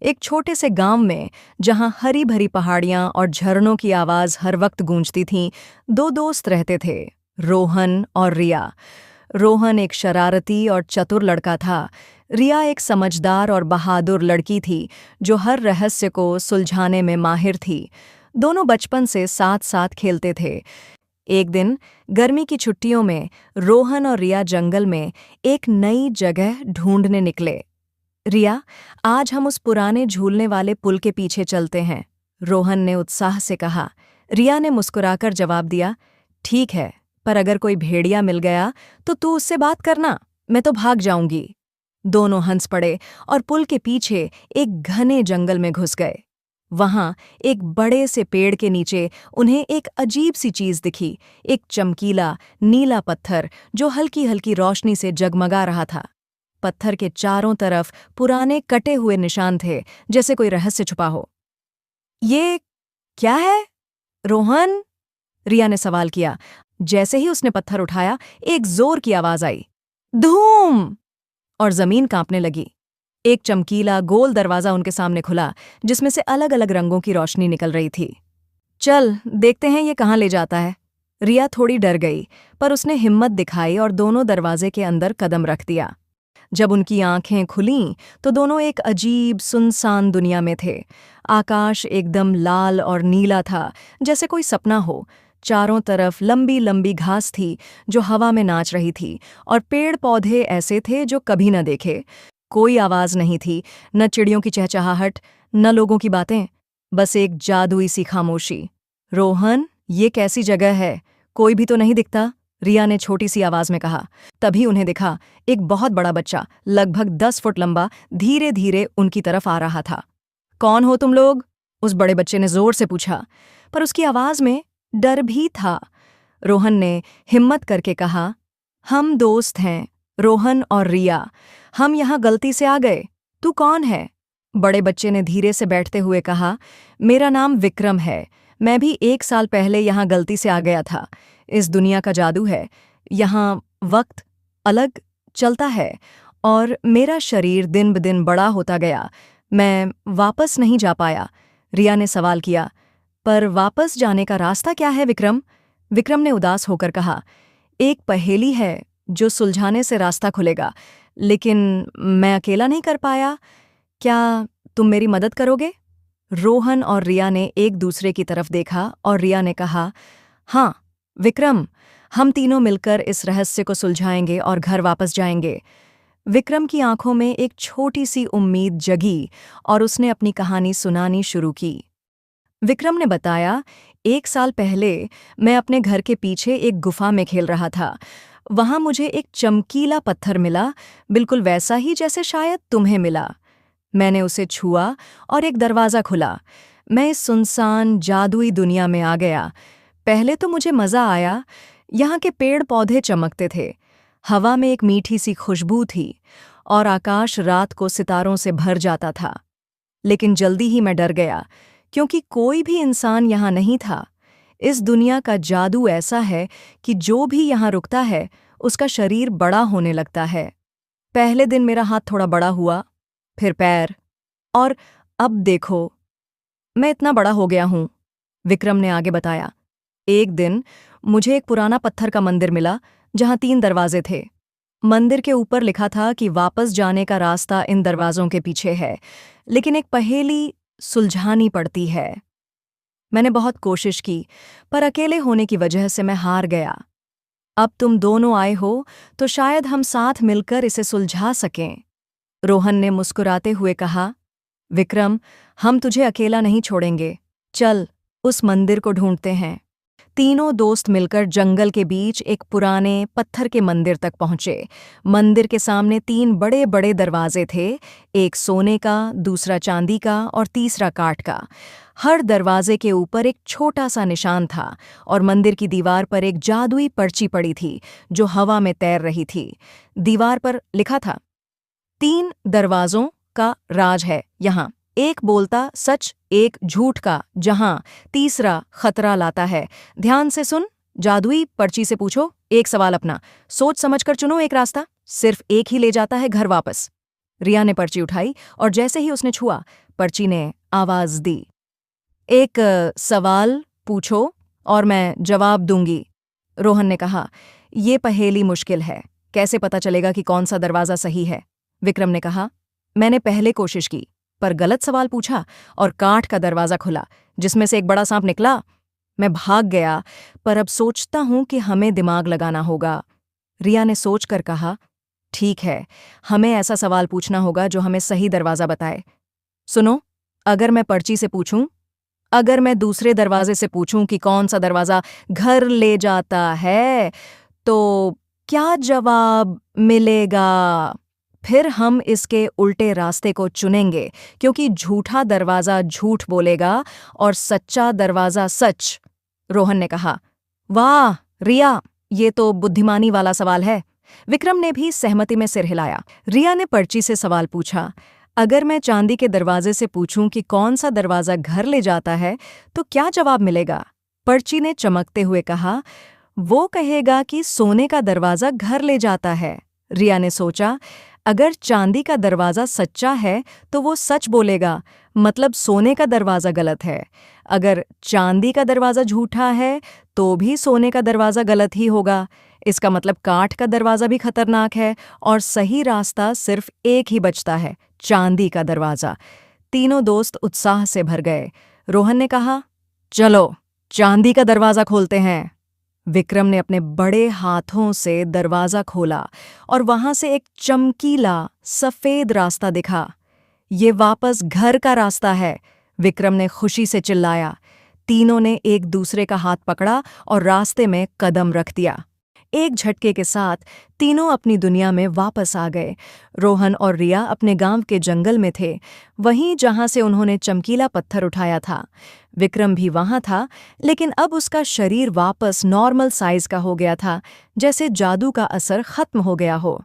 एक छोटे से गांव में, जहां हरी भरी पहाड़ियां और झरनों की आवाज हर वक्त गूंजती थीं, दो दोस्त रहते थे, रोहन और रिया। रोहन एक शरारती और चतुर लड़का था। रिया एक समझदार और बहादुर लड़की थी, जो हर रहस्य को सुलझाने में माहिर थी। दोनों बचपन से साथ साथ खेलते थे। एक दिन गर्मी की छुट्टियों में रोहन और रिया जंगल में एक नई जगह ढूंढने निकले। रिया, आज हम उस पुराने झूलने वाले पुल के पीछे चलते हैं, रोहन ने उत्साह से कहा। रिया ने मुस्कुराकर जवाब दिया, ठीक है, पर अगर कोई भेड़िया मिल गया तो तू उससे बात करना, मैं तो भाग जाऊंगी। दोनों हंस पड़े और पुल के पीछे एक घने जंगल में घुस गए। वहां एक बड़े से पेड़ के नीचे उन्हें एक अजीब सी चीज दिखी, एक चमकीला नीला पत्थर जो हल्की हल्की रोशनी से जगमगा रहा था। पत्थर के चारों तरफ पुराने कटे हुए निशान थे, जैसे कोई रहस्य छुपा हो। ये क्या है, रोहन? रिया ने सवाल किया। जैसे ही उसने पत्थर उठाया, एक जोर की आवाज आई, धूम! और जमीन कांपने लगी। एक चमकीला गोल दरवाजा उनके सामने खुला, जिसमें से अलग अलग रंगों की रोशनी निकल रही थी। चल देखते हैं ये कहाँ ले जाता है। रिया थोड़ी डर गई, पर उसने हिम्मत दिखाई और दोनों दरवाजे के अंदर कदम रख दिया। जब उनकी आंखें खुलीं तो दोनों एक अजीब सुनसान दुनिया में थे। आकाश एकदम लाल और नीला था, जैसे कोई सपना हो। चारों तरफ लंबी लंबी घास थी जो हवा में नाच रही थी, और पेड़ पौधे ऐसे थे जो कभी न देखे। कोई आवाज नहीं थी, न चिड़ियों की चहचहाहट, न लोगों की बातें, बस एक जादुई सी खामोशी। रोहन, ये कैसी जगह है? कोई भी तो नहीं दिखता, रिया ने छोटी सी आवाज में कहा। तभी उन्हें दिखा, एक बहुत बड़ा बच्चा, लगभग 10 फुट लंबा, धीरे धीरे उनकी तरफ आ रहा था। कौन हो तुम लोग? उस बड़े बच्चे ने जोर से पूछा, पर उसकी आवाज में डर भी था। रोहन ने हिम्मत करके कहा, हम दोस्त हैं, रोहन और रिया। हम यहाँ गलती से आ गए। तू कौन है? बड़े बच्चे ने धीरे से बैठते हुए कहा, मेरा नाम विक्रम है। मैं भी 1 साल पहले यहाँ गलती से आ गया था। इस दुनिया का जादू है, यहाँ वक्त अलग चलता है, और मेरा शरीर दिन ब दिन बड़ा होता गया। मैं वापस नहीं जा पाया। रिया ने सवाल किया, पर वापस जाने का रास्ता क्या है विक्रम? विक्रम ने उदास होकर कहा, एक पहेली है जो सुलझाने से रास्ता खुलेगा, लेकिन मैं अकेला नहीं कर पाया। क्या तुम मेरी मदद करोगे? रोहन और रिया ने एक दूसरे की तरफ देखा और रिया ने कहा, हाँ विक्रम, हम तीनों मिलकर इस रहस्य को सुलझाएंगे और घर वापस जाएंगे। विक्रम की आंखों में एक छोटी सी उम्मीद जगी और उसने अपनी कहानी सुनानी शुरू की। विक्रम ने बताया, 1 साल पहले मैं अपने घर के पीछे एक गुफा में खेल रहा था। वहां मुझे एक चमकीला पत्थर मिला, बिल्कुल वैसा ही जैसे शायद तुम्हें मिला। मैंने उसे छुआ और एक दरवाज़ा खुला। मैं इस सुनसान जादुई दुनिया में आ गया। पहले तो मुझे मज़ा आया। यहाँ के पेड़ पौधे चमकते थे, हवा में एक मीठी सी खुशबू थी, और आकाश रात को सितारों से भर जाता था। लेकिन जल्दी ही मैं डर गया, क्योंकि कोई भी इंसान यहाँ नहीं था। इस दुनिया का जादू ऐसा है कि जो भी यहाँ रुकता है, उसका शरीर बड़ा होने लगता है। पहले दिन मेरा हाथ थोड़ा बड़ा हुआ, फिर पैर, और अब देखो, मैं इतना बड़ा हो गया हूँ, विक्रम ने आगे बताया। एक दिन मुझे एक पुराना पत्थर का मंदिर मिला, जहाँ 3 दरवाजे थे। मंदिर के ऊपर लिखा था कि वापस जाने का रास्ता इन दरवाजों के पीछे है, लेकिन एक पहेली सुलझानी पड़ती है। मैंने बहुत कोशिश की, पर अकेले होने की वजह से मैं हार गया। अब तुम दोनों आए हो, तो शायद हम साथ मिलकर इसे सुलझा सकें। रोहन ने मुस्कुराते हुए कहा, विक्रम, हम तुझे अकेला नहीं छोड़ेंगे। चल, उस मंदिर को ढूंढते हैं। तीनों दोस्त मिलकर जंगल के बीच एक पुराने पत्थर के मंदिर तक पहुंचे। मंदिर के सामने 3 बड़े बड़े दरवाजे थे, एक सोने का, दूसरा चांदी का और तीसरा काठ का। हर दरवाजे के ऊपर एक छोटा सा निशान था, और मंदिर की दीवार पर एक जादुई पर्ची पड़ी थी जो हवा में तैर रही थी। दीवार पर लिखा था, 3 दरवाजों का राज है यहाँ, एक बोलता सच, एक झूठ का जहां, तीसरा खतरा लाता है। ध्यान से सुन, जादुई पर्ची से पूछो एक सवाल अपना, सोच समझकर चुनो एक रास्ता, सिर्फ एक ही ले जाता है घर वापस। रिया ने पर्ची उठाई और जैसे ही उसने छुआ, पर्ची ने आवाज दी, एक सवाल पूछो और मैं जवाब दूंगी। रोहन ने कहा, ये पहेली मुश्किल है, कैसे पता चलेगा कि कौन सा दरवाजा सही है? विक्रम ने कहा, मैंने पहले कोशिश की, पर गलत सवाल पूछा और काठ का दरवाजा खुला, जिसमें से एक बड़ा सांप निकला। मैं भाग गया, पर अब सोचता हूं कि हमें दिमाग लगाना होगा। रिया ने सोचकर कहा, ठीक है, हमें ऐसा सवाल पूछना होगा जो हमें सही दरवाजा बताए। सुनो, अगर मैं पर्ची से पूछूं, अगर मैं दूसरे दरवाजे से पूछूं कि कौन सा दरवाजा घर ले जाता है, तो क्या जवाब मिलेगा? फिर हम इसके उल्टे रास्ते को चुनेंगे, क्योंकि झूठा दरवाजा झूठ बोलेगा और सच्चा दरवाजा सच। रोहन ने कहा, वाह रिया, ये तो बुद्धिमानी वाला सवाल है। विक्रम ने भी सहमति में सिर हिलाया। रिया ने पर्ची से सवाल पूछा, अगर मैं चांदी के दरवाजे से पूछूं कि कौन सा दरवाजा घर ले जाता है, तो क्या जवाब मिलेगा? पर्ची ने चमकते हुए कहा, वो कहेगा कि सोने का दरवाजा घर ले जाता है। रिया ने सोचा, अगर चांदी का दरवाजा सच्चा है तो वो सच बोलेगा, मतलब सोने का दरवाजा गलत है। अगर चांदी का दरवाजा झूठा है तो भी सोने का दरवाजा गलत ही होगा। इसका मतलब काठ का दरवाजा भी खतरनाक है और सही रास्ता सिर्फ एक ही बचता है, चांदी का दरवाजा। तीनों दोस्त उत्साह से भर गए। रोहन ने कहा, चलो चांदी का दरवाजा खोलते हैं। विक्रम ने अपने बड़े हाथों से दरवाजा खोला और वहां से एक चमकीला सफेद रास्ता दिखा। ये वापस घर का रास्ता है, विक्रम ने खुशी से चिल्लाया। तीनों ने एक दूसरे का हाथ पकड़ा और रास्ते में कदम रख दिया। एक झटके के साथ तीनों अपनी दुनिया में वापस आ गए। रोहन और रिया अपने गांव के जंगल में थे, वहीं जहां से उन्होंने चमकीला पत्थर उठाया था। विक्रम भी वहां था, लेकिन अब उसका शरीर वापस नॉर्मल साइज का हो गया था, जैसे जादू का असर खत्म हो गया हो।